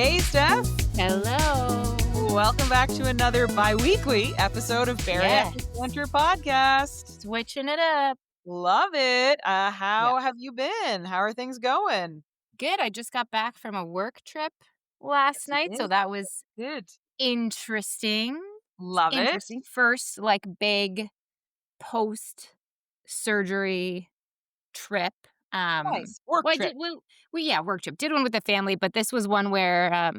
Hey, Steph. Hello. Welcome back to another bi-weekly episode of Bariatric Winter Podcast. Switching it up. Love it. Yeah. How have you been? How are things going? Good. I just got back from a work trip last Yes, you night, so did. that was Good. interesting. Love it. Interesting. First, big post-surgery trip. Nice. Work Well, I trip. did work trip. Did one with the family, but this was one where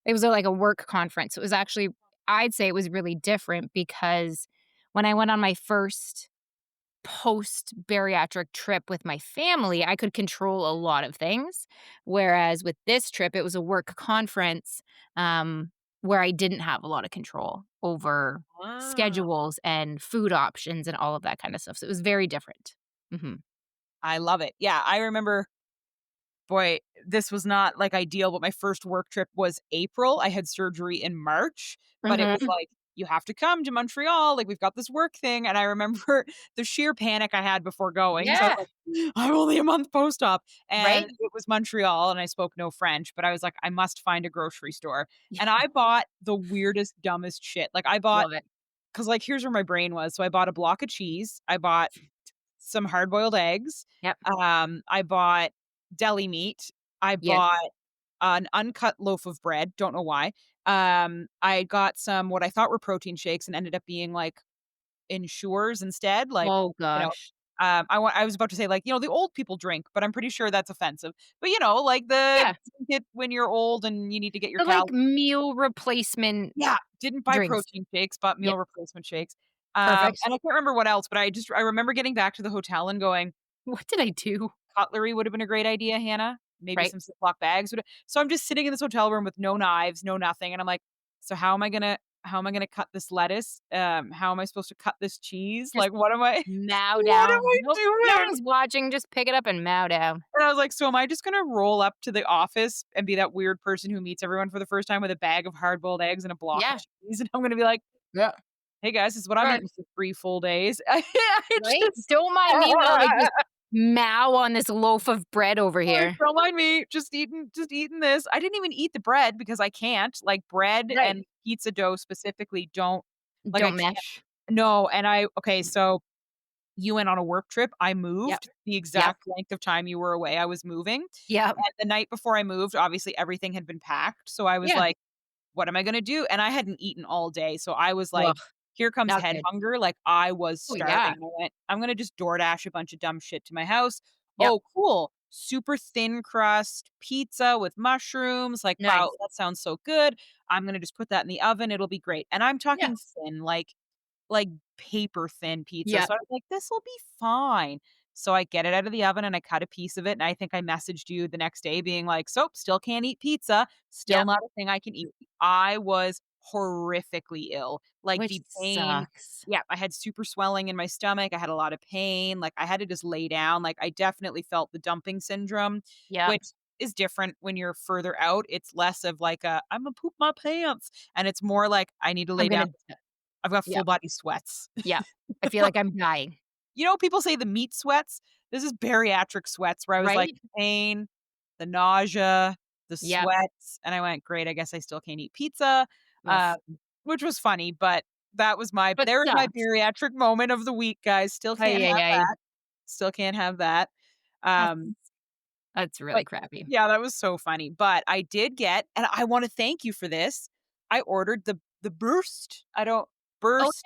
it was like a work conference. It was actually, I'd say it was really different because when I went on my first post-bariatric trip with my family, I could control a lot of things, whereas with this trip, it was a work conference, where I didn't have a lot of control over Wow. schedules and food options and all of that kind of stuff, so it was very different. Mhm. I love it. Yeah, I remember, boy, this was not like ideal, but my first work trip was April. I had surgery in March, but it was Mhm. like, you have to come to Montreal. Like, we've got this work thing. And I remember the sheer panic I had before going. So I was Yeah, like, I'm only a month post op. And right? it was Montreal and I spoke no French, but I was like, I must find a grocery store. Yeah, And I bought the weirdest, dumbest shit. Like, I bought, love it. because like, here's where my brain was. So I bought a block of cheese. I bought some hard boiled eggs. Yep, I bought deli meat. I yes. bought an uncut loaf of bread. Don't know why. I got some what I thought were protein shakes and ended up being like Ensures instead. Like, Oh you know, gosh. I was about to say like the old people drink, but I'm pretty sure that's offensive. But like the Yeah, drink it when you're old and you need to get your the, calories. meal replacement Yeah, didn't buy drinks. protein shakes, bought Yeah, meal replacement shakes. perfect. And I can't remember what else, but I remember getting back to the hotel and going, What did I do? cutlery would have been a great idea, Hannah. Maybe Right? some Ziploc bags would. So I'm just sitting in this hotel room with no knives, no nothing, and I'm like, so how am I gonna cut this lettuce? How am I supposed to cut this cheese? Just Like, what am I mow what am down. I Nope, no doing? one's watching, just pick it up and mow down. And I was like, so am I just gonna roll up to the office and be that weird person who meets everyone for the first time with a bag of hard boiled eggs and a block of Yeah, cheese? And I'm gonna be like, yeah, hey guys, this is what I'm right, eating for 3 full days. I right? just Don't mind me while I just mow on this loaf of bread over like, here. don't mind me, just eating this. I didn't even eat the bread because I can't. Like, bread Right. and pizza dough specifically don't like, I Don't can't. mesh. No, and okay, so you went on a work trip, I Yep, moved the yep, exact length of time you were away, I was moving, yep, and the night before I moved, obviously, everything had been packed, so I was yeah. like, "What am I gonna do?" And I hadn't eaten all day, so I was Ugh, like, "Here comes not head good. hunger," like, I was Oh, starving. yeah. I went, "I'm gonna just DoorDash a bunch of dumb shit to my house." Yep, Oh, cool. Super thin crust pizza with mushrooms, like, wow, nice. that sounds so good. I'm gonna just put that in the oven, it'll be great, and I'm Yeah, talking thin, like paper thin pizza, yep, so I was like, "This'll be fine." So I get it out of the oven and I cut a piece of it, and I think I messaged you the next day being like, "So, still can't eat pizza, still yep, not a thing I can eat." I was horrifically ill, like, which the pain. sucks. Yeah, I had super swelling in my stomach, I had a lot of pain, like, I had to just lay down, like, I definitely felt the dumping syndrome, Yep, which is different when you're further out, it's less of like a, "Imma poop my pants," and it's more like, "I need to I'm lay gonna down." I've got full yep, body sweats. yep. I feel like I'm dying, People say the meat sweats? This is bariatric sweats where I was like, right? the pain, the nausea, the Yep. sweats, and I went, "Great, I guess I still can't eat pizza," Ugh, um, which was funny, but but there's my sucks. bariatric moment of the week, guys. Still can't Ay, ay, have ay. that. Still can't have that. That's Um, that's really but crappy. yeah, that was so funny, but I did get, and I wanna thank you for this, I ordered the Burst. I don't Oh, Burst,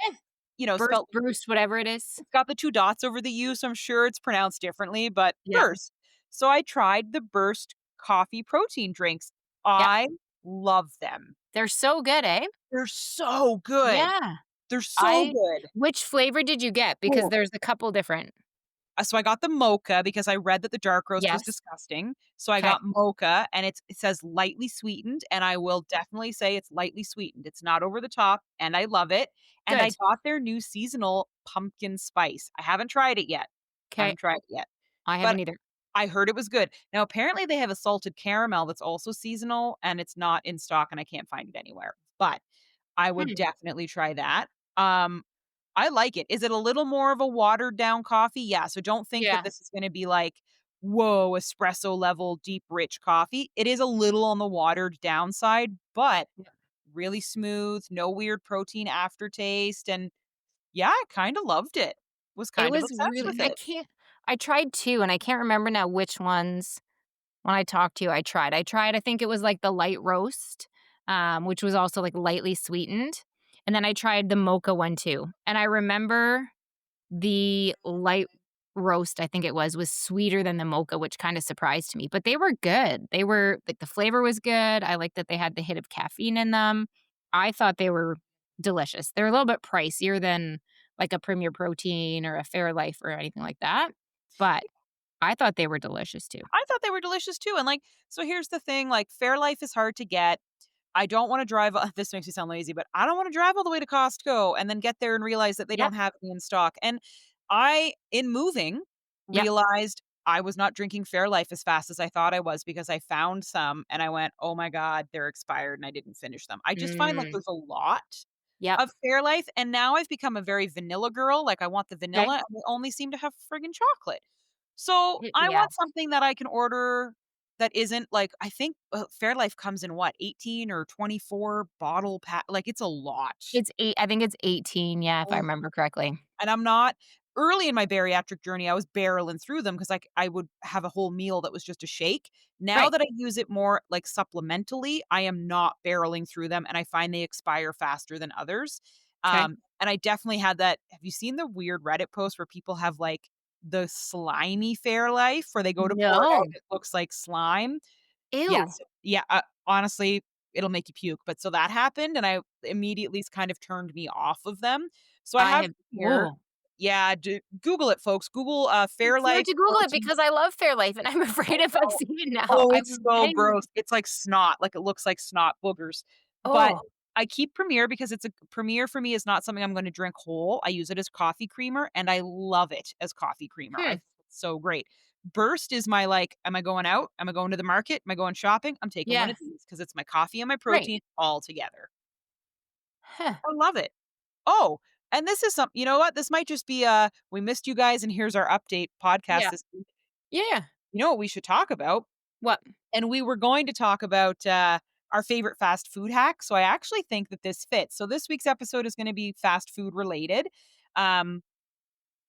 yeah. Burst, spelled. Bruce, whatever it is. It's got the 2 dots over the U, so I'm sure it's pronounced differently, but Yep, Burst. So I tried the Burst coffee protein drinks. yep. I love them. They're so good, eh? They're so good. Yeah. They're so I good. Which flavor did you get? Because Cool. there's a couple different. So I got the mocha because I read that the dark roast was Yes. disgusting. So I Okay. got mocha and it says lightly sweetened, and I will definitely say it's lightly sweetened. It's not over the top and I love it. And I Good. got their new seasonal pumpkin spice. I haven't tried it yet. Okay. Haven't tried it yet. I But haven't either. I heard it was good. Now, apparently they have a salted caramel that's also seasonal and it's not in stock and I can't find it anywhere. But I would Hmm. definitely try that. Um, I like it. Is it a little more of a watered down coffee? Yeah. So don't think that Yeah. this is going to be like whoa, espresso level deep rich coffee. It is a little on the watered down side, but really smooth, no weird protein aftertaste, and yeah, I kinda loved it. Was It kind of was obsessed really with I it. can't I tried 2, and I can't remember now which ones when I talked to you I think it was, like, the light roast, which was also, like, lightly sweetened, and then I tried the mocha one too, and I remember the light roast, I think it was sweeter than the mocha, which kinda surprised me, but they were good. They were like, the flavor was good, I liked that they had the hit of caffeine in them. I thought they were delicious. They're a little bit pricier than, like, a Premier Protein or a Fairlife or anything like that, but I thought they were delicious too. I thought they were delicious too, and, like, so here's the thing, like, Fairlife is hard to get. I don't wanna drive this makes me sound lazy, but I don't wanna drive all the way to Costco and then get there and realize that they Yep, don't have any in stock, and in moving, yep, realized I was not drinking Fairlife as fast as I thought I was because I found some and I went, "Oh my god, they're expired," and I didn't finish them. I just find, like, mm, there's a lot yep, of Fairlife, and now I've become a very vanilla girl, like, I want the okay. vanilla, and they only seem to have friggin' chocolate. So, I Yeah, want something that I can order that isn't like I think, Fairlife comes in what, 18 or 24 bottle like, it's a lot. I think it's 18, yeah, if I remember correctly. And I'm not early in my bariatric journey, I was barreling through them because I would have a whole meal that was just a shake. Now Right, that I use it more, like, supplementally, I am not barreling through them, and I find they expire faster than others. okay. And I definitely had that have you seen the weird Reddit posts where people have, like, the slimy Fairlife where they go to pour it out No. and it looks like slime? Ew. Yes. Yeah, honestly, it'll make you puke, but so that happened, and I immediately kind of turned me off of them. So I I have have here Ooh. yeah, Google it, folks. Google, I'm scared Fairlife to Google it protein. because I love Fairlife, and I'm afraid if I Oh, see it now, oh, I've it's so been gross. It's like snot, like, it looks like snot boogers. But oh, I keep Premier because it's a Premier for me is not something I'm gonna drink whole. I use it as coffee creamer, and I love it as coffee creamer. I hmm, think it's so great. Burst is my, like, am I going out? Am I going to the market? Am I going shopping? I'm taking one yeah, of these because it's my coffee and my right. protein all together. Huh, I love it. Oh, and this is you know what? This might just be we missed you guys and here's our update podcast yeah, this week. yeah. You know what we should talk about? What? And we were going to talk about our favorite fast food hack. So I actually think that this fits. So this week's episode is going to be fast food related. Um,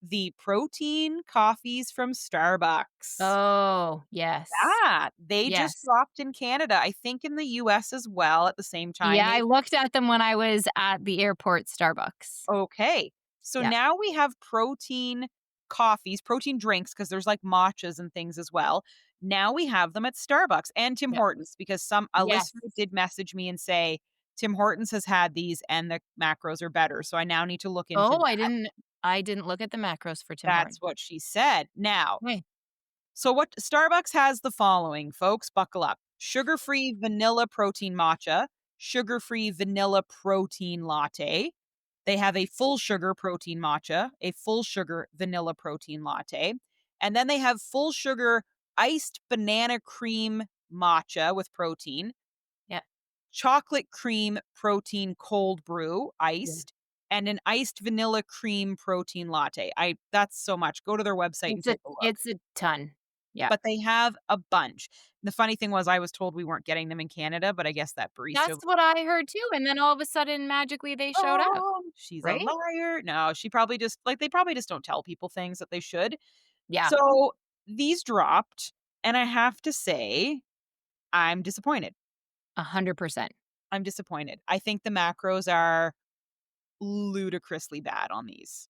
the protein coffees from Starbucks. Oh, yes, Yeah, they just yes. dropped in Canada. I think in the US as well at the same time. Yeah, I Maybe. looked at them when I was at the airport Starbucks. Okay. So Yeah, now we have protein coffees, protein drinks, because there's like matchas and things as well. Now we have them at Starbucks and Tim yeah, Hortons because a yes. listener did message me and say Tim Hortons has had these and the macros are better. So I now need to look into Oh, that. I didn't look at the macros for Tim That's Hortons. what she said. Now, Hey, so what Starbucks has the following, folks, buckle up. Sugar-free vanilla protein matcha, sugar-free vanilla protein latte. They have a full sugar protein matcha, a full sugar vanilla protein latte, and then they have full sugar iced banana cream matcha with protein, yeah, chocolate cream protein cold brew yeah. iced, and an iced vanilla cream protein latte. I That's so much. Go to their website and take a look. It's a ton. Yeah. But they have a bunch. The funny thing was I was told we weren't getting them in Canada, but I guess that barista That's what I heard too, and then all of a sudden, magically, they showed up, "Oh, she's a right? liar." No, she probably just like, they probably just don't tell people things that they should. Yeah, So, these dropped, and I have to say, I'm disappointed. 100%. I'm disappointed. I think the macros are ludicrously bad on these.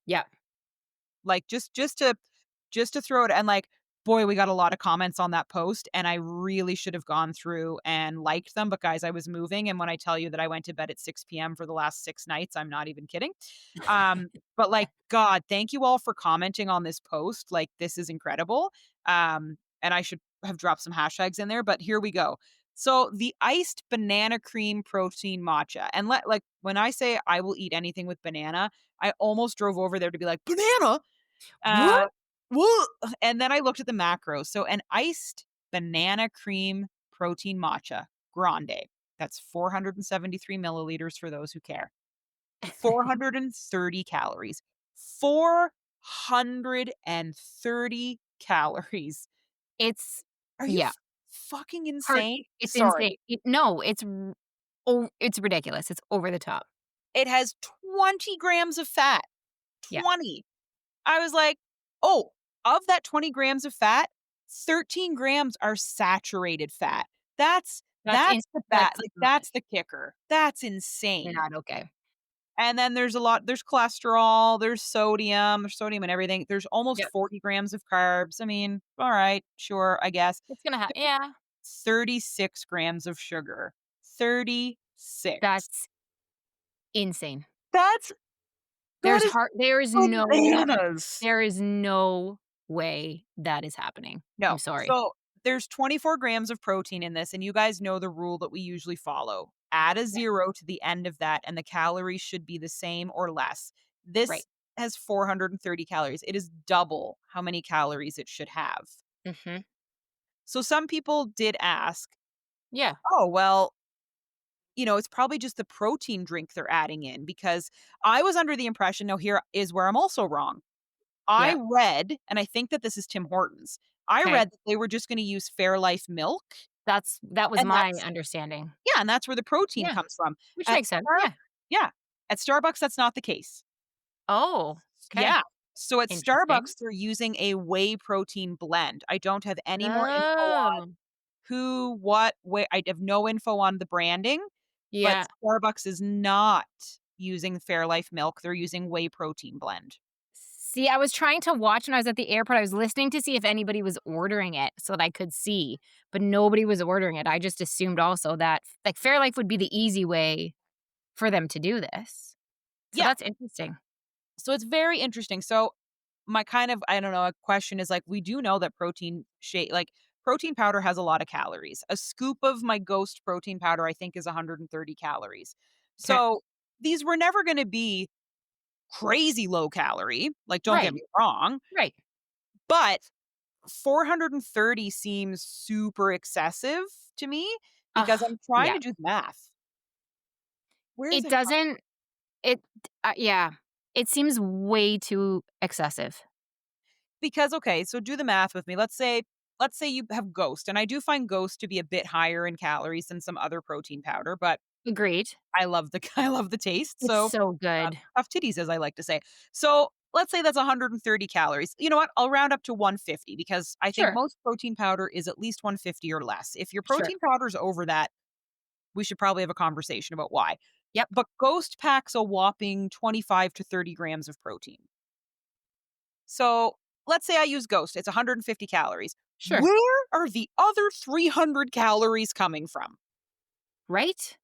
Yeah. Like, just to throw it and, like, boy, we got a lot of comments on that post, and I really should have gone through and liked them, but guys, I was moving, and when I tell you that I went to bed at 6 p.m. for the last 6 nights, I'm not even kidding. But, like, God, thank you all for commenting on this post, like, this is incredible, and I should have dropped some hashtags in there, but here we go. So, the iced banana cream protein matcha, and when I say I will eat anything with banana, I almost drove over there to be like, "Banana?" What? Uh, "Wha" and then I looked at the macros. So an iced banana cream protein matcha grande, that's 473 milliliters for those who care. 430 calories. 430 calories. It's Are you yeah, fucking heart insane? it's Sorry. insane. No, it's ridiculous. It's over the top. It has 20 grams of fat. Yeah, 20. I was like, "Oh, of that 20 grams of fat, 13 grams are saturated fat." That's the that's that's the kicker. That's insane. not okay. And then there's cholesterol, there's sodium in everything. There's almost Yep, 40 grams of carbs. I mean, all right, sure, I guess. it's gonna There's yeah, 36 grams of sugar. 36. that's insane. That's that is bananas. there is no way that is happening. No. I'm sorry. So, there's 24 grams of protein in this, and you guys know the rule that we usually follow. Add a Yeah, 0 to the end of that, and the calories should be the same or less. right. This has 430 calories. It is double how many calories it should have. Mhm. So, some people did ask, Yeah, "Oh, well, it's probably just the protein drink they're adding in," because I was under the impression now here is where I'm also wrong. I yeah, read, and I think that this is Tim Hortons, I okay. read that they were just gonna use Fairlife milk, That was and my that's understanding. yeah, and that's where the protein Yeah, comes from. which At makes sense, Star yeah. Yeah, at Starbucks, that's not the case. Oh, okay. Yeah. So at Interesting. Starbucks, they're using a whey protein blend. I don't have any more info on Oh, who, what, where I have no info on the branding, but yeah. Starbucks is not using Fairlife milk, they're using whey protein blend. See, I was trying to watch when I was at the airport, I was listening to see if anybody was ordering it so that I could see, but nobody was ordering it. I just assumed also that, like, Fairlife would be the easy way for them to do this. So Yeah, that's interesting. so it's very interesting. So my kind of, I don't know, a question is like, we do know that protein powder has a lot of calories. A scoop of my Ghost protein powder, I think, is 130 calories. Okay. So these were never going to be crazy low calorie. Like, don't get Right, me wrong, right. but 430 seems super excessive to me because Ugh, I'm trying yeah. to do the math. Where is It it from? doesn't it yeah. It seems way too excessive. Because okay, so do the math with me. Let's say you have Ghost, and I do find Ghost to be a bit higher in calories than some other protein powder, but Agreed. I love the I love the taste. It's So, so good. tough titties, as I like to say. So let's say that's 130 calories. You know what? I'll round up to 150 because I think Sure, most protein powder is at least 150 or less. If your sure. protein powder is over that, we should probably have a conversation about why. Yep, But Ghost packs a whopping 25 to 30 grams of protein. So let's say I use Ghost, it's 150 calories. sure. Where are the other 300 calories coming from? Right?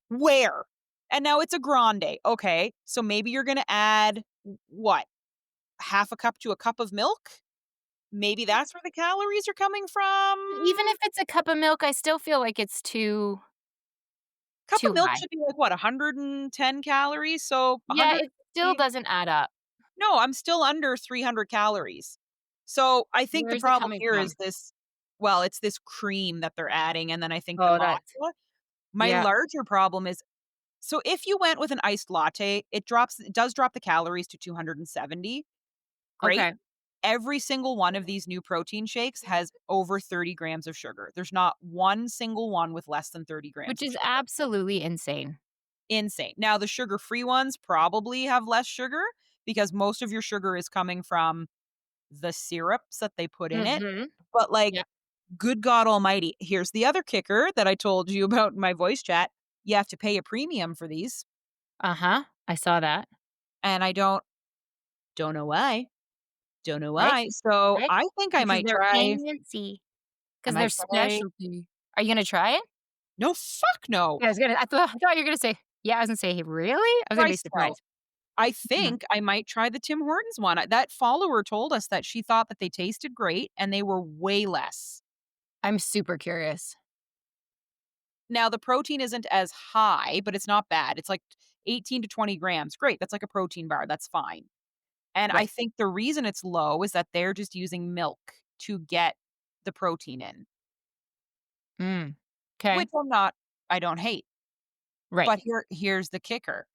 Where? And now it's a grande. Okay. So maybe you're going to add what? Half a cup to a cup of milk? Maybe that's where the calories are coming Even from. if it's a cup of milk, I still feel like it's Cup of too milk high. should be like what, 110 calories? So Yeah, it still 150. doesn't add up. No, I'm still under 300 calories. So I think Where the is it problem coming here is from? this, well, it's this cream that they're adding, and then I think the Oh, that's matcha. My yeah, larger problem is, so if you went with an iced latte, it does drop the calories to 270. Great. okay, Every single one of these new protein shakes has over 30 grams of sugar. There's not one single one with less than 30 grams which of is sugar. absolutely insane. Insane. Now, the sugar-free ones probably have less sugar because most of your sugar is coming from the syrups that they put in it. Mhm. But, like, Yep. good God almighty, here's the other kicker that I told you about in my voice chat. You have to pay a premium for these, Uh-huh. I saw that. and I don't know why. Don't know Right? why. So, Right? I think Because they're fancy. I Because 'cause they're might try specialty. Are you gonna try it? no, fuck no. Yeah, I thought you were gonna say yeah, I was gonna say, "Really?" I was gonna be Christ, no. surprised. I Mhm. think I might try the Tim Hortons one. That follower told us that she thought that they tasted great and they were way less. I'm super curious. Now, the protein isn't as high, but it's not bad. It's like 18 to 20 grams. Great. That's like a protein bar. That's fine. And I Right. think the reason it's low is that they're just using milk to get the protein in, Mm. 'Kay. which I don't hate. Right. But here's the kicker.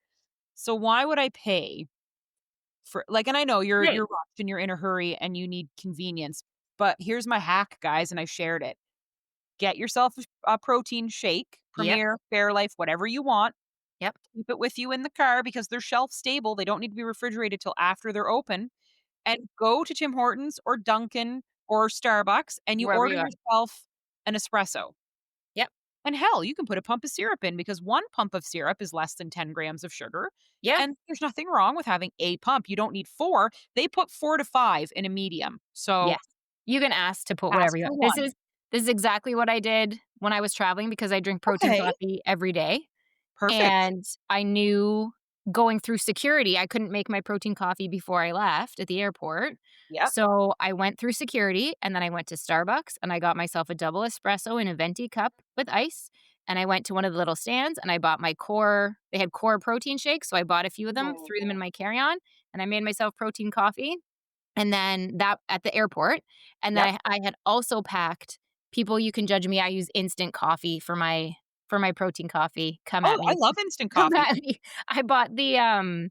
So why would I pay for like, and I know Right. you're rushed and you're in a hurry and you need convenience, but here's my hack, guys, and I shared it. Get yourself a protein shake, Yep. Premier, Fairlife, whatever you want. Yep. Keep it with you in the car because they're shelf stable. They don't need to be refrigerated till after they're open. And go to Tim Hortons or Dunkin' or Starbucks and you Wherever order you are. yourself an espresso. Yep. And hell, you can put a pump of syrup in because 1 pump of syrup is less than 10 grams of sugar, Yeah. and there's nothing wrong with having a pump. You don't need 4. They put 4 to 5 in a medium. So, Yes. You can ask to put whatever ask you for want. 1. This is exactly what I did when I was traveling because I drink protein Okay, coffee every day. perfect. And I knew going through security, I couldn't make my protein coffee before I left at the airport. Yep. So I went through security and then I went to Starbucks and I got myself a double espresso in a venti cup with ice. And I went to one of the little stands and I bought my core, they had core protein shakes. So I bought a few of them, threw them in Oh, my carry on, and I made myself protein coffee. And then that at the airport. And yep. then I had also packed people, you can judge me, I use instant coffee for my protein coffee. Come Oh, at I me. love instant Come coffee. at me. I bought the,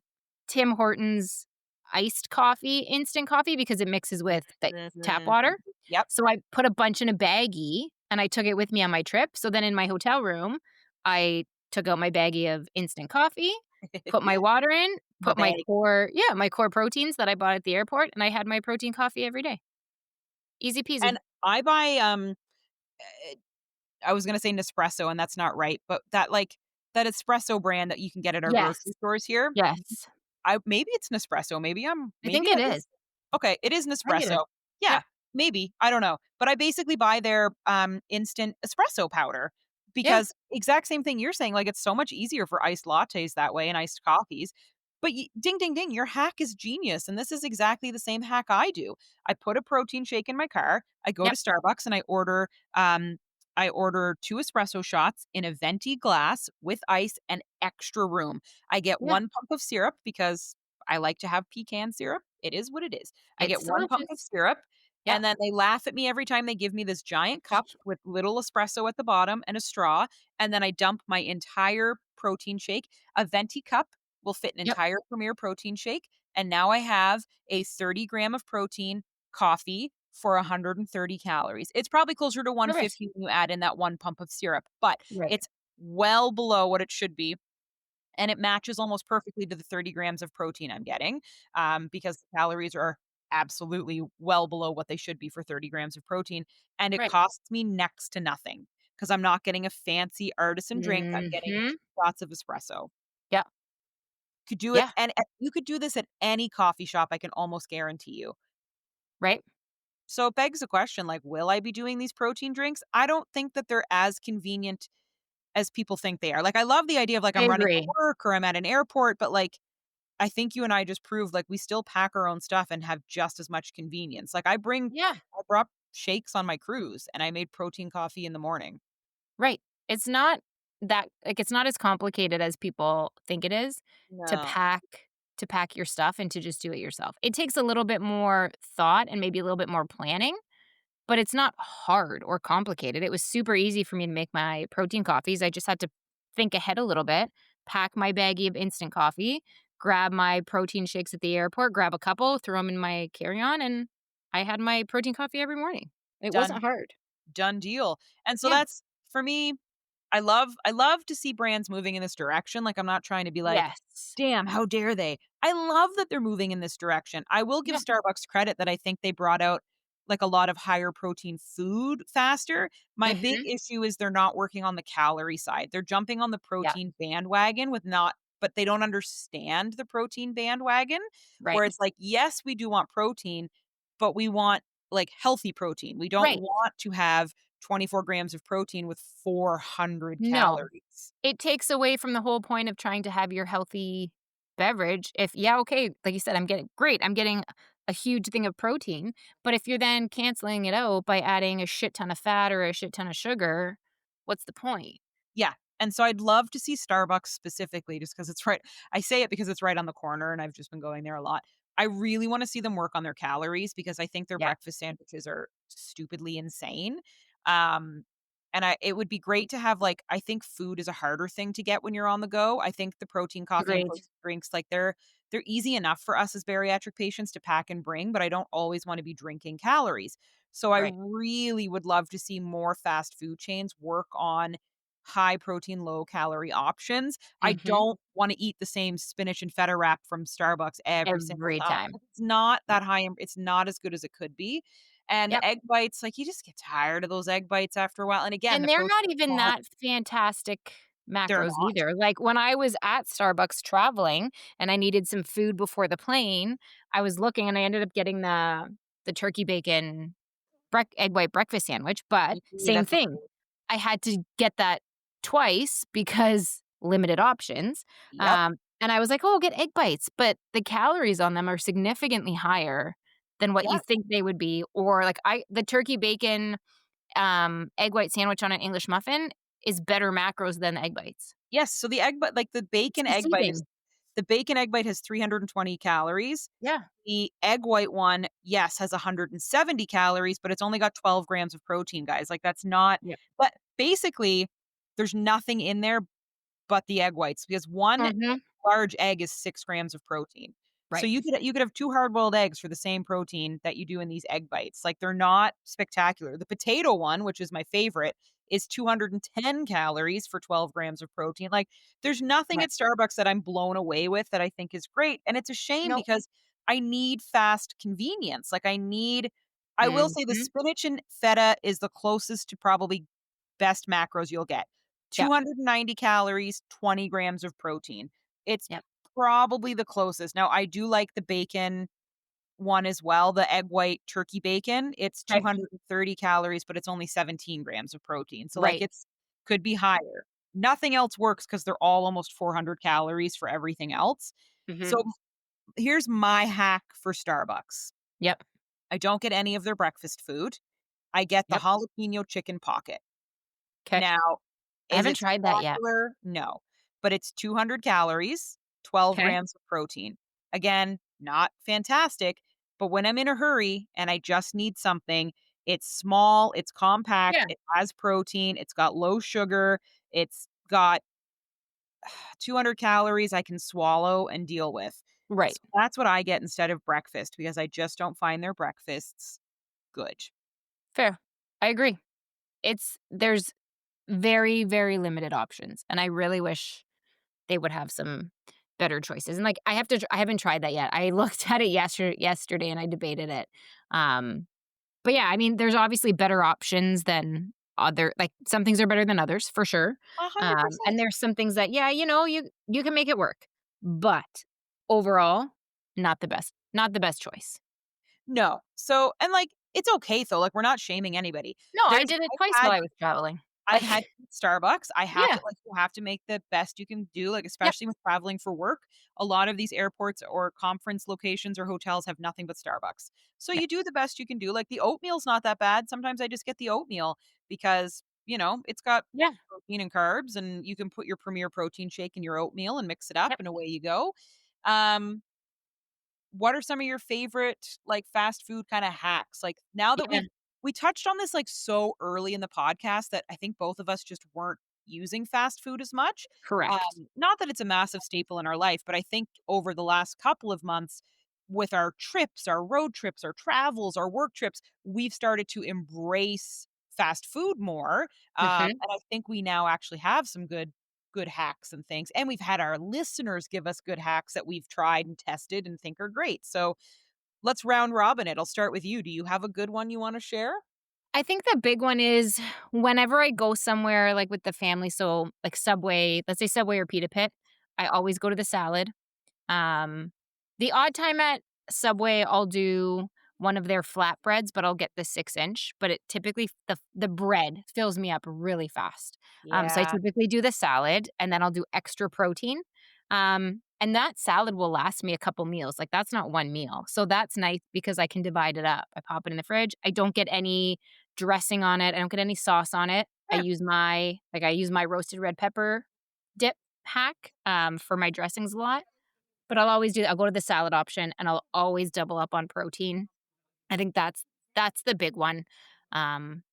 Tim Hortons iced coffee, instant coffee because it mixes with the tap Mhm. water. Yep. So I put a bunch in a baggie and I took it with me on my trip. So then in my hotel room, I took out my baggie of instant coffee, put my water in, The bag. my core proteins that I bought at the airport, and I had my protein coffee every day. Easy peasy. And I buy, I was gonna say Nespresso, and that's not right, but that, like, that espresso brand that you can get at our grocery Yes. stores here, Yes. I maybe it's Nespresso, I think maybe it that is. is okay, it is I think it is. Nespresso. Yeah, Yep. maybe, I don't know, but I basically buy their, instant espresso powder Yeah. because exact same thing you're saying, like, it's so much easier for iced lattes that way and iced coffees, but y ding, ding, ding, your hack is genius, and this is exactly the same hack I do. I put a protein shake in my car, I go to Yep. Starbucks, and I order 2 espresso shots in a venti glass with ice and extra room. I get Yeah. 1 pump of syrup because I like to have pecan syrup. It is what it is. I It's get 1 pump of delicious. syrup, Yep. and then they laugh at me every time they give me this giant cup with little espresso at the bottom and a straw, and then I dump my entire protein shake. A venti cup will fit an Yep. entire Premier protein shake, and now I have a 30 gram of protein coffee for 130 calories. It's probably closer to Perfect. 150 when you add in that 1 pump of syrup, but Right. it's well below what it should be, and it matches almost perfectly to the 30 grams of protein I'm getting, because the calories are absolutely well below what they should be for 30 grams of protein, and it Right. costs me next to nothing because 'cause I'm not getting a fancy artisan drink, I'm getting Mhm. lots of espresso. Yeah. Could do it Yeah. and you could do this at any coffee shop, I can almost guarantee you. Right. So it begs the question, like, will I be doing these protein drinks? I don't think that they're as convenient as people think they are. Like, I love the idea of, like, I I'm running to agree. work or I'm at an airport, but, like, I think you and I just proved, like, we still pack our own stuff and have just as much convenience. Like, Yeah. I brought shakes on my cruise, and I made protein coffee in the morning. Right. It's not that like, it's not as complicated as people think it is to No. pack to pack your stuff and to just do it yourself. It takes a little bit more thought and maybe a little bit more planning, but it's not hard or complicated. It was super easy for me to make my protein coffees. I just had to think ahead a little bit, pack my baggie of instant coffee, grab my protein shakes at the airport, grab a couple, throw them in my carry-on, and I had my protein coffee every morning. It Done wasn't hard. done deal. And so Yeah. that's for me, I love to see brands moving in this direction. Like, I'm not trying to be like, Yes. "Damn, how dare they?" I love that they're moving in this direction. I will give Yeah. Starbucks credit that I think they brought out, like, a lot of higher protein food faster. My big Mhm. issue is they're not working on the calorie side. They're jumping on the Yeah. protein bandwagon with not but they don't understand the protein bandwagon, Right. where it's like, "Yes, we do want protein, but we want, like, healthy protein. We don't Right. want to have 24 grams of protein with 400 No. calories." It takes away from the whole point of trying to have your healthy beverage. If yeah, okay, like you said, I'm getting a huge thing of protein, but if you're then canceling it out by adding a shit ton of fat or a shit ton of sugar, what's the point? Yeah, and so I'd love to see Starbucks specifically just because it's right I say it because it's right on the corner and I've just been going there a lot. I really wanna see them work on their calories because I think their Yeah, breakfast sandwiches are stupidly insane. Um, and it would be great to have, like I think food is a harder thing to get when you're on the go. I think the protein coffee and agreed. protein drinks, like, they're easy enough for us as bariatric patients to pack and bring, but I don't always want to be drinking calories. So I Right. really would love to see more fast food chains work on high protein, low calorie options. I Mhm. don't want to eat the same spinach and feta wrap from Starbucks every single Every time. time. It's not Yeah. that high, it's not as good as it could be. And the Yep. egg bites, like, you just get tired of those egg bites after a while. And again, And the they're protein not is even not, that fantastic they're macros not. either. Like, when I was at Starbucks traveling and I needed some food before the plane, I was looking and I ended up getting the turkey bacon egg white breakfast sandwich, but Yeah, same that's not thing. good. I had to get that twice because limited options, Yep. and I was like, "Oh, I'll get egg bites," but the calories on them are significantly higher than what you Yeah. think they would be, or, like, I the turkey bacon, egg white sandwich on an English muffin is better macros than the egg bites. Yes, so the egg bite, like, It's is deceiving. the bacon egg bite has 320 calories. Yeah. The egg white one, yes, has 170 calories, but it's only got 12 grams of protein, guys. Like, that's not, Yep. but basically, there's nothing in there but the egg whites because one Mhm. large egg is 6 grams of protein. So Right. you could have 2 hard-boiled eggs for the same protein that you do in these egg bites. Like, they're not spectacular. The potato one, which is my favorite, is 210 calories for 12 grams of protein. Like, there's nothing Right. at Starbucks that I'm blown away with that I think is great, and it's a shame Nope. because I need fast convenience. Like, I will say the Mhm. spinach and feta is the closest to probably best macros you'll get. Yep. 290 calories, 20 grams of protein. It's Yep. probably the closest. Now, I do like the bacon one as well, the egg white turkey bacon. It's 230 calories, but it's only 17 grams of protein. So, like, Right. it's could be higher. Nothing else works because 'cause they're all almost 400 calories for everything else. So, Mhm. here's my hack for Starbucks. Yep. I don't get any of their breakfast food. I get the Yep. jalapeno chicken pocket. 'Kay. Now, I is haven't it tried that yet. spectacular? No, but it's 200 calories, 12 Okay. grams of protein. Again, not fantastic, but when I'm in a hurry and I just need something, it's small, it's compact, Yeah. it has protein, it's got low sugar, it's got 200 calories I can swallow and deal with. Right. So that's what I get instead of breakfast because I just don't find their breakfasts good. Fair. I agree. There's very, very limited options, and I really wish they would have some better choices, and, like, I haven't tried that yet. I looked at it yesterday, and I debated it. But, yeah, I mean, there's obviously better options than some things are better than others, for sure. 100%. And there's some things that, yeah, you can make it work, but overall, not the best choice. No. So and, like, it's okay though, like, we're not shaming anybody. No, I There's did it twice while I was traveling. I've had Like Starbucks. I have yeah, to, like, you have to make the best you can do, like, yep, especially with traveling for work. A lot of these airports or conference locations or hotels have nothing but Starbucks. So yep, you do the best you can do. Like, the oatmeal's not that bad. Sometimes I just get the oatmeal because, it's got yeah, protein and carbs, and you can put your Premier Protein shake in your oatmeal and mix it up, yep, and away you go. Um what are some of your favorite, like, fast food kinda hacks? Like, now that yeah, we touched on this, like, so early in the podcast that I think both of us just weren't using fast food as much. correct. Not that it's a massive staple in our life, but I think over the last couple of months with our trips, our road trips, our travels, our work trips, we've started to embrace fast food more, Mhm. and I think we now actually have some good hacks and things. And we've had our listeners give us good hacks that we've tried and tested and think are great. So let's round robin it. I'll start with you. Do you have a good one you want to share? I think the big one is whenever I go somewhere, like, with the family, so, like, Subway, let's say Subway or Pita Pit, I always go to the salad. Um, the odd time at Subway, I'll do one of their flatbreads, but I'll get the 6-inch, but it typically the bread fills me up really fast. So I Yeah. typically do the salad, and then I'll do extra protein. And that salad will last me a couple meals, like, that's not one meal. So that's nice because I can divide it up. I pop it in the fridge. I don't get any dressing on it. I don't get any sauce on it. Yeah. I use my roasted red pepper dip hack, for my dressings a lot. But I'll go to the salad option, and I'll always double up on protein. I think that's the big one. Um,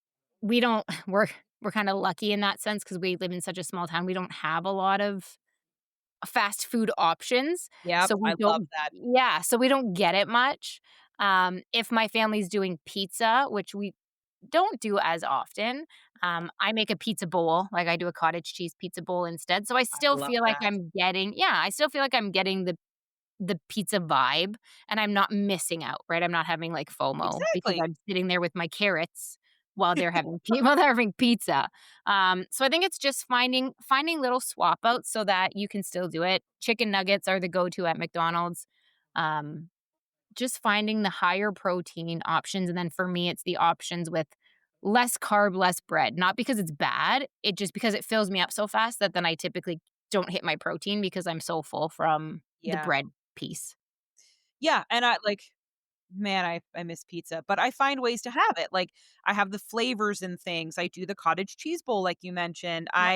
we don't we're kinda lucky in that sense because we live in such a small town, we don't have a lot of fast food options, Yep, so I we love don't that. yeah, so we don't get it much. If my family's doing pizza, which we don't do as often, I make a pizza bowl, like, I do a cottage cheese pizza bowl instead, so I I still love feel like that. I'm getting yeah, I still feel like I'm getting the pizza vibe, and I'm not missing out, right? I'm not having, like, FOMO because Exactly. I'm sitting there with my carrots while they're having while they're having pizza. So I think it's just finding little swap outs so that you can still do it. Chicken nuggets are the go-to at McDonald's. Um, just finding the higher protein options, and then for me, it's the options with less carb, less bread. Not because it's bad, it just because it fills me up so fast that then I typically don't hit my protein because I'm so full from the Yeah. bread piece. Yeah, and I like man, I miss pizza, but I find ways to have it. Like, I have the flavors and things. I do the cottage cheese bowl like you mentioned. Yep.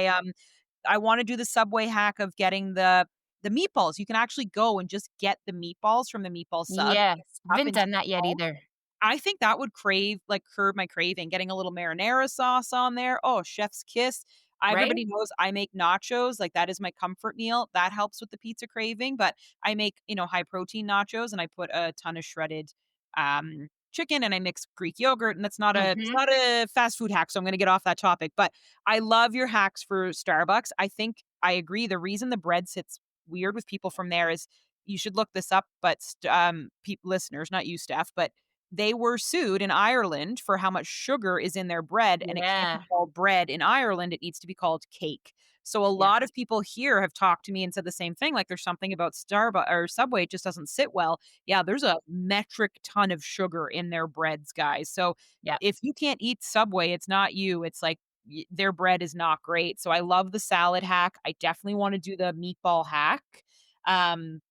I wanna do the Subway hack of getting the meatballs. You can actually go and just get the meatballs from the meatball sub, Yes. up Haven't and done take that it yet home. either. I think that would curb my craving, getting a little marinara sauce on there. Oh, chef's kiss. Right? Everybody knows I make nachos, like, that is my comfort meal. That helps with the pizza craving, but I make, high protein nachos, and I put a ton of shredded, chicken, and I mix Greek yogurt, and it's Mhm. not a fast food hack, so I'm gonna get off that topic, but I love your hacks for Starbucks. I think I agree, the reason the bread sits weird with people from there is you should look this up, but listeners, not you, Steph, but they were sued in Ireland for how much sugar is in their bread, and it can't be Yeah. called bread in Ireland, it needs to be called cake. So a Yeah. lot of people here have talked to me and said the same thing, like, there's something about Starbucks or Subway, it just doesn't sit well. Yeah, there's a metric ton of sugar in their breads, guys. So Yeah. if you can't eat Subway, it's not you, it's like their bread is not great. So I love the salad hack. I definitely want to do the meatball hack. Um,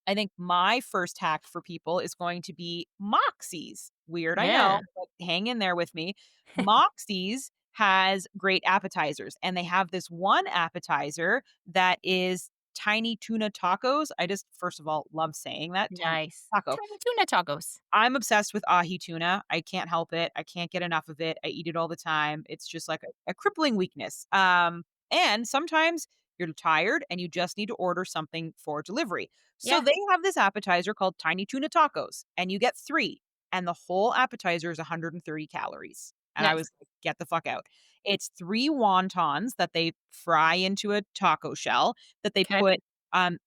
I think my first hack for people is going to be Moxie's. Weird, I Yeah. know, but hang in there with me. Moxie's has great appetizers, and they have this one appetizer that is tiny tuna tacos. I just, first of all, love saying that, tiny Nice. taco. Tuna tuna tacos. I'm obsessed with ahi tuna. I can't help it. I can't get enough of it. I eat it all the time. It's just like a crippling weakness. And sometimes you're tired and you just need to order something for delivery. So Yeah. they have this appetizer called tiny tuna tacos, and you get 3, and the whole appetizer is 130 calories. And I Nice. was like, get the fuck out. It's 3 wontons that they fry into a taco shell that they 'Kay. put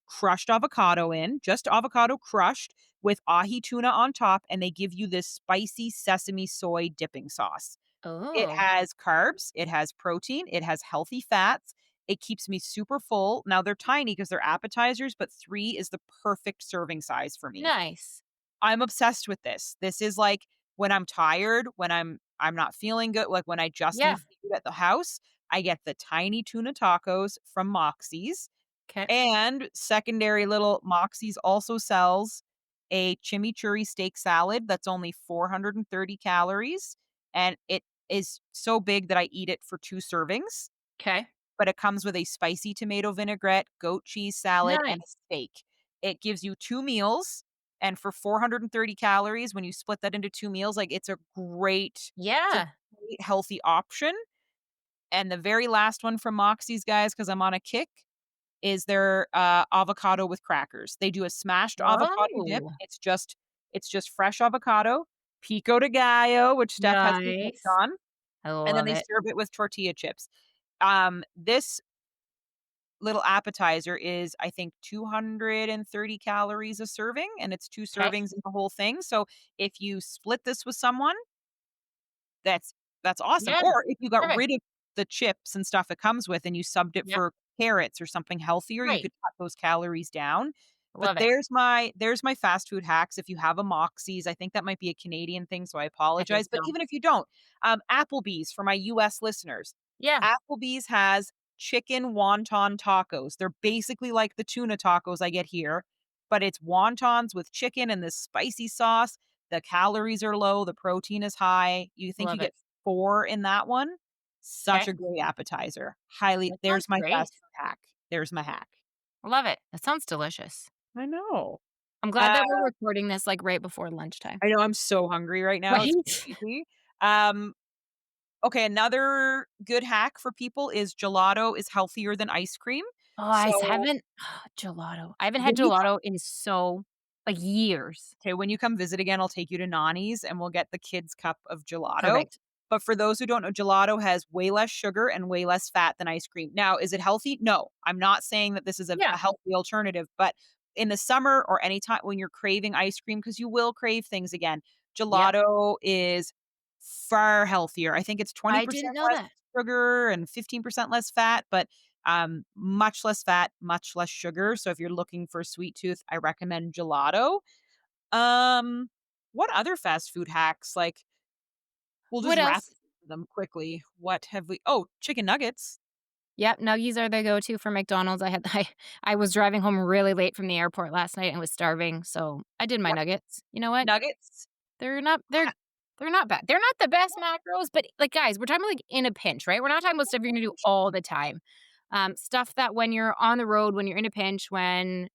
crushed avocado in, just avocado crushed with ahi tuna on top, and they give you this spicy sesame soy dipping sauce. It Oh, has carbs, it has protein, it has healthy fats. It keeps me super full. Now they're tiny because they're appetizers, but 3 is the perfect serving size for me. nice. I'm obsessed with this. This is like when I'm tired, when I'm not feeling good, like when I just Yeah. need food at the house, I get the tiny tuna tacos from Moxie's. 'Kay. And secondary little Moxie's also sells a chimichurri steak salad that's only 430 calories, and it is so big that I eat it for 2 servings, 'Kay. but it comes with a spicy tomato vinaigrette, goat cheese salad, and a Nice. steak. It gives you 2 meals, and for 430 calories, when you split that into 2 meals, like, it's a Yeah. great healthy option. And the very last one from Moxie's, guys, because 'cause I'm on a kick, is their, avocado with crackers. They do a smashed avocado dip. Oh, It's just fresh avocado, pico de gallo, which Steph has me hooked nice. on, I and then love they it. serve it with tortilla chips. This little appetizer is, I think, 230 calories a serving, and it's 2 'Kay. servings in the whole thing, so if you split this with someone, that's that's awesome. Yeah. Or if you got Perfect. rid of the chips and stuff it comes with and you subbed it Yep. for carrots or something healthier, you Right. could cut those calories down. But Love it. there's my fast food hacks. If you have a Moxie's, I think that might be a Canadian thing, so I I think apologize. But so. even if you don't, Applebee's for my US listeners. Yeah. Applebee's has chicken wonton tacos. They're basically like the tuna tacos I get here, but it's wontons with chicken and this spicy sauce. The calories are low, the protein is high. You think you Love it. get 4 in that one? Such 'Kay. a great appetizer. Highly That sounds there's my great. fast food hack. There's my hack. Love it. That sounds delicious. I know. I'm glad Uh, that we're recording this, like, right before lunchtime. I know I'm so hungry right now, it's Right? crazy. Um, okay, another good hack for people is gelato is healthier than ice cream. Oh, So, haven't gelato. I haven't had when you gelato in years. okay, when you come visit again, I'll take you to Nani's and we'll get the kids' cup of gelato. Perfect. But for those who don't know, gelato has way less sugar and way less fat than ice cream. Now, is it healthy? No. I'm not saying that this is Yeah. a healthy alternative, but in the summer or anytime when you're craving ice cream, because you will crave things again, Yep. gelato is far healthier. I think it's I 20% didn't know less that. sugar and 15% less fat, but much less fat, much less sugar. So if you're looking for a sweet tooth, I recommend gelato. Um, what other fast food hacks? Like, we'll What just wrap else? them quickly. What have we Oh, chicken nuggets. Yep, nuggies are the go-to for McDonald's. I was driving home really late from the airport last night and was starving, so I did my Yep, nuggets. You know what? nuggets. They're not they're Ha they're not bad. They're not the best macros, but, like, guys, we're talking, like, in a pinch, right? We're not talking about stuff you're gonna do all the time. Stuff that when you're on the road, when you're in a pinch, when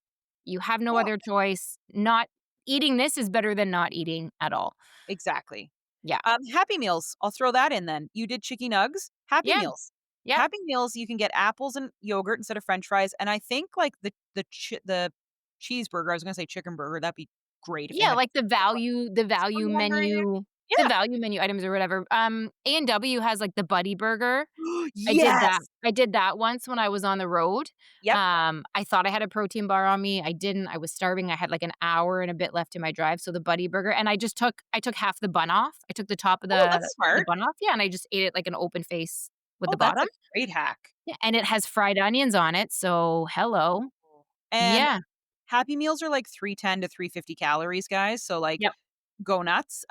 you have no Yeah, other choice, not eating this is better than not eating at all. exactly. Yeah. Happy Meals, I'll throw that in then. You did chicky nugs, Happy Yeah. Meals. Yep. Happy Meals, you can get apples and yogurt instead of french fries, and I think, like, the cheeseburger, I was gonna say chicken burger, that'd be great if they Yeah, had like it's the Yeah. value menu items or whatever. A&W has, like, the Buddy Burger. Yes! I did that once when I was on the road. Yep. I thought I had a protein bar on me. I didn't. I was starving. I had, like, an hour and a bit left in my drive, so the Buddy Burger and I took half the bun off. I took the top of Oh, that's the smart. bun off, yeah, and I just ate it like an open face with Oh, the that's a bottom. great hack. Yeah, and it has fried onions on it, so hello. And Yeah. Happy Meals are like 310 to 350 calories, guys, so, like, Yep. go nuts.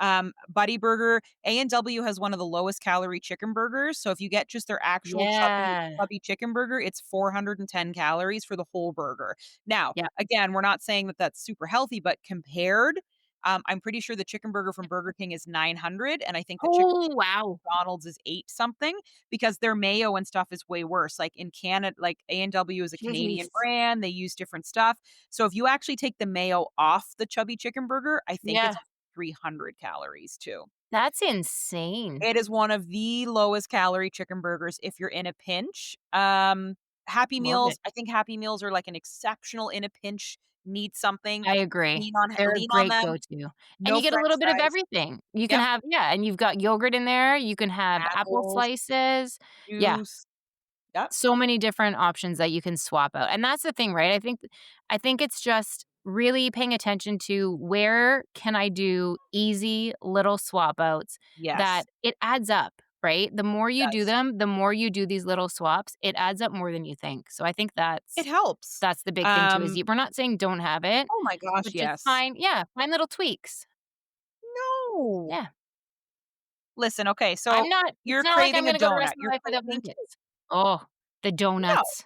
Buddy Burger, A&W has one of the lowest calorie chicken burgers, so if you get just their actual Yeah. chubby chicken burger, it's 410 calories for the whole burger. Now, Yep. again, we're not saying that that's super healthy, but compared, I'm pretty sure the chicken burger from Burger King is 900, and I think the chicken Oh, wow. McDonald's is 8 something because their mayo and stuff is way worse. Like, in Canada, like, A&W is a Canadian Jeez. brand, they use different stuff. So if you actually take the mayo off the chubby chicken burger, I think it's Yeah. 300 calories too. That's insane. It is one of the lowest calorie chicken burgers if you're in a pinch. Happy Love it. Meals, I think Happy Meals are, like, an exceptional in a pinch, need something, I agree. They're a lean on great them, go-to, and no you get a french little bit of fries. everything. You can Yep, have yeah, and you've got yogurt in there, you can have apple apples, slices. Yeah, juice. Yep, so many different options that you can swap out, and that's the thing, right? I think it's just really paying attention to where can I do easy little swap outs yes, that it adds up, right? The more it you do does. them, the more you do these little swaps, it adds up more than you think. So I think It helps. that's the big thing too is Um you we're not saying don't have it, Oh my gosh, but just yes. find little tweaks. No. Yeah. Listen, okay, so I'm not it's you're not like I'm craving a gonna go the rest donut. of my You're life without craving cake. blankets. Oh, the No, donuts.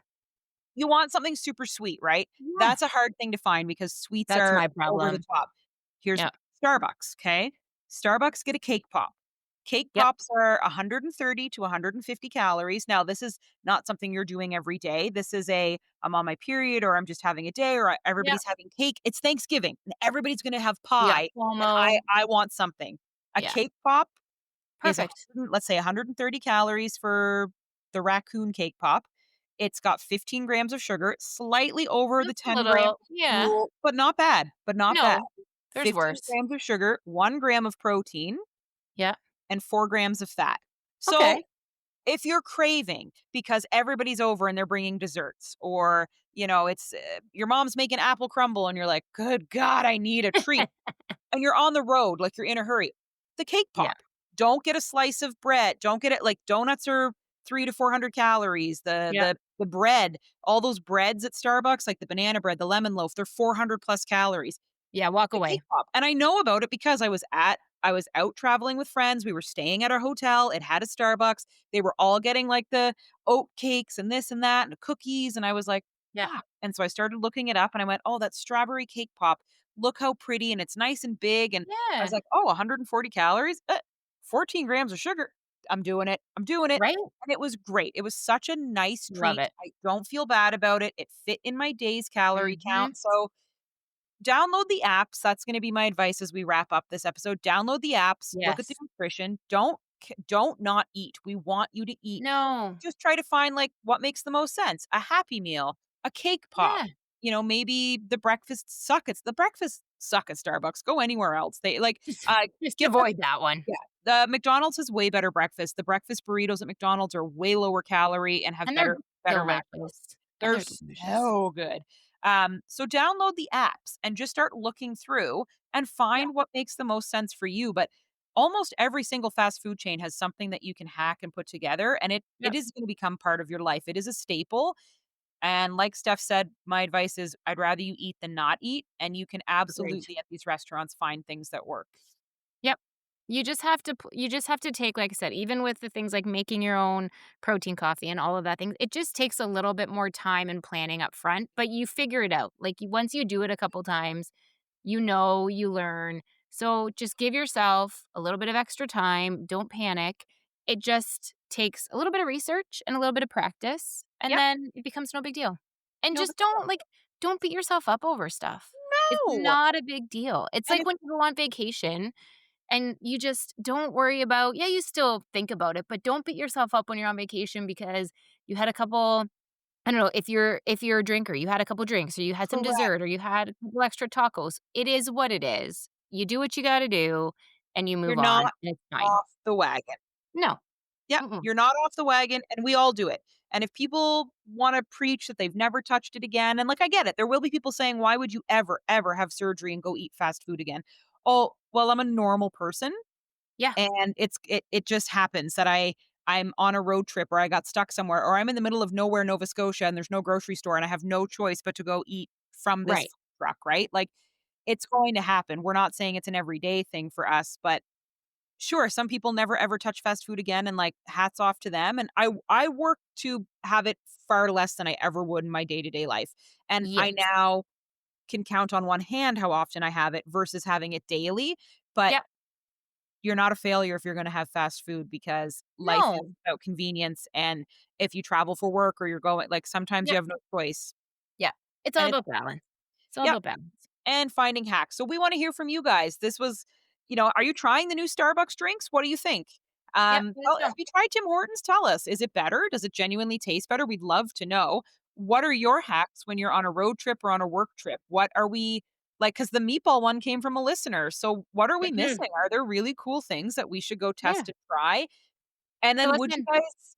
you want something super sweet, right? Yeah. That's a hard thing to find because sweets That's are my over the problem. top. Here's Yeah. Starbucks, okay? Starbucks, get a cake pop. Cake Yep. pops are 130 to 150 calories. Now, this is not something you're doing every day. This is I'm on my period or I'm just having a day or Yep. everybody's having cake. It's Thanksgiving and everybody's going to have You got pie and FOMO. I want something. A Yeah. cake pop is Perfect. let's say 130 calories for the raccoon cake pop. It's got 15 grams of sugar, slightly over the That's a 10-gram little yeah. rule, but not bad. No, there's 15 worse. grams of sugar, 1 gram of protein, Yeah. and 4 grams of fat. So, Okay. if you're craving because everybody's over and they're bringing desserts or, it's, your mom's making apple crumble and you're like, "Good God, I need a treat." And you're on the road, like, you're in a hurry. The cake Yeah. pop. Don't get a slice of bread. Don't get it like, donuts are 3 to 400 calories. The Yep. the the bread, all those breads at Starbucks, like the banana bread, the lemon loaf, they're 400 plus calories. Yeah, walk The cake away. pop, and I know about it because I was out traveling with friends, we were staying at our hotel, it had a Starbucks, they were all getting, like, the oat cakes and this and that and cookies, and I was like, Yeah. "Fuck," and so I started looking it up and I went, "Oh, that strawberry cake pop, look how pretty and it's nice and big," and I was Yeah. like, "Oh, 140 calories? 14 grams of sugar. I'm doing it," Right? and it was great, it was such a nice Love treat, it. I don't feel bad about it, it fit in my day's calorie Mhm. count, so download the apps. That's gonna be my advice as we wrap up this episode. Download the apps, look at the Yes. nutrition. Don't not eat. We want you to eat. No. Just try to find, like, what makes the most sense. A Happy Meal, a cake pop. Yeah. Maybe the breakfasts suck. It's the breakfasts suck at Starbucks. Go anywhere else. They like Just uh just give them avoid that one. yeah. The McDonald's has way better breakfast. The breakfast burritos at McDonald's are way lower calorie and have And they're better macros. delicious. And They're they're delicious. so good. So download the apps and just start looking through and Yeah, find what makes the most sense for you. But almost every single fast food chain has something that you can hack and put together, and it yep, is going to become part of your life. It is a staple. And like Steph said, my advice is I'd rather you eat than not eat. And you can agreed. absolutely at these restaurants find things that work. Yep. You just have to take, like I said, even with the things like making your own protein coffee and all of that things, it just takes a little bit more time and planning up front, but you figure it out. Like, once you do it a couple times, you learn. So just give yourself a little bit of extra time, don't panic. It just takes a little bit of research and a little bit of practice, and Yep. then it becomes no big deal. And No, just don't beat yourself up over stuff. It's no. not a big deal. It's And like if when you go on vacation and you just don't worry about, yeah, you still think about it, but don't beat yourself up when you're on vacation because you had a couple, I don't know, if you're a drinker, you had a couple drinks or you had some correct, dessert or you had a couple extra tacos. It is what it is. You do what you gotta do and you you're move on, not and it's fine. off the wagon. No. Yep, Mm-mm. you're not off the wagon, and we all do it. And if people wanna preach that they've never touched it again, and, like, I get it, there will be people saying, "Why would you ever, ever have surgery and go eat fast food again?" Oh, well, I'm a normal person, Yeah. and it just happens that I'm on a road trip or I got stuck somewhere, or I'm in the middle of nowhere, Nova Scotia, and there's no grocery store, and I have no choice but to go eat from this Right. food truck, right? Like, it's going to happen. We're not saying it's an everyday thing for us, but sure, some people never ever touch fast food again, and, like, hats off to them, and I work to have it far less than I ever would in my day-to-day life, and I Yes. now can count on one hand how often I have it versus having it daily, but Yep. you're not a failure if you're gonna have fast food because life is No. about convenience, and if you travel for work or you're going like, sometimes you Yep. have no choice, Yeah. It's all and it's about balance. It's all yep. about balance. And finding hacks. So we wanna hear from you guys. This was are you trying the new Starbucks drinks? What do you think? Yep. Let us Well, know. have you tried Tim Hortons? Tell us. Is it better? Does it genuinely taste better? We'd love to know. What are your hacks when you're on a road trip or on a work trip? What are we like? Because the meatball one came from a listener. So what are we Mhm. missing? Are there really cool things that we should go Yeah. test and try? And Fill then us would you in. guys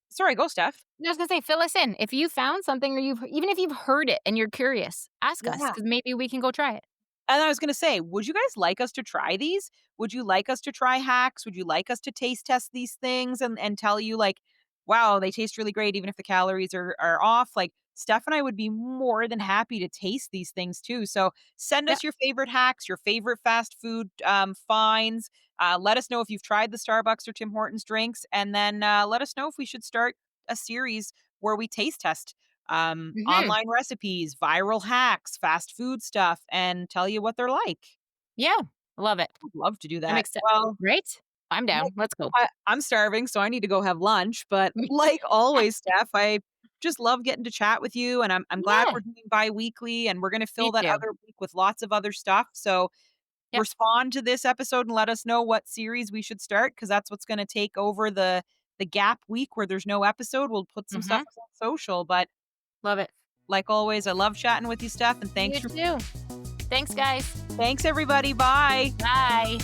sorry, go, Steph. I was gonna say, fill us in. If you found something or even if you've heard it and you're curious, ask us Yeah. because maybe we can go try it. And I was gonna say, would you guys like us to try these? Would you like us to try hacks? Would you like us to taste test these things and tell you like, wow, they taste really great even if the calories are off? Like Steph and I would be more than happy to taste these things too. So send Yep. us your favorite hacks, your favorite fast food finds. Let us know if you've tried the Starbucks or Tim Hortons drinks, and then let us know if we should start a series where we taste test Mhm. online recipes, viral hacks, fast food stuff, and tell you what they're like. Yeah. Love it. Would love to do I'm that. excited. Well, Right? I'm down. like, Let's go. I'm starving, so I need to go have lunch. But like always, Steph, I just love getting to chat with you, and I'm glad Yeah. we're doing bi-weekly, and we're gonna Me fill that too. other week with lots of other stuff. So Yep. respond to this episode and let us know what series we should start, because that's what's gonna take over the gap week where there's no episode. We'll put some stuff Mhm. on social, but Love it. like always, I love chatting with you, Steph, and You too. Thanks, guys. thanks everybody. Bye. Bye.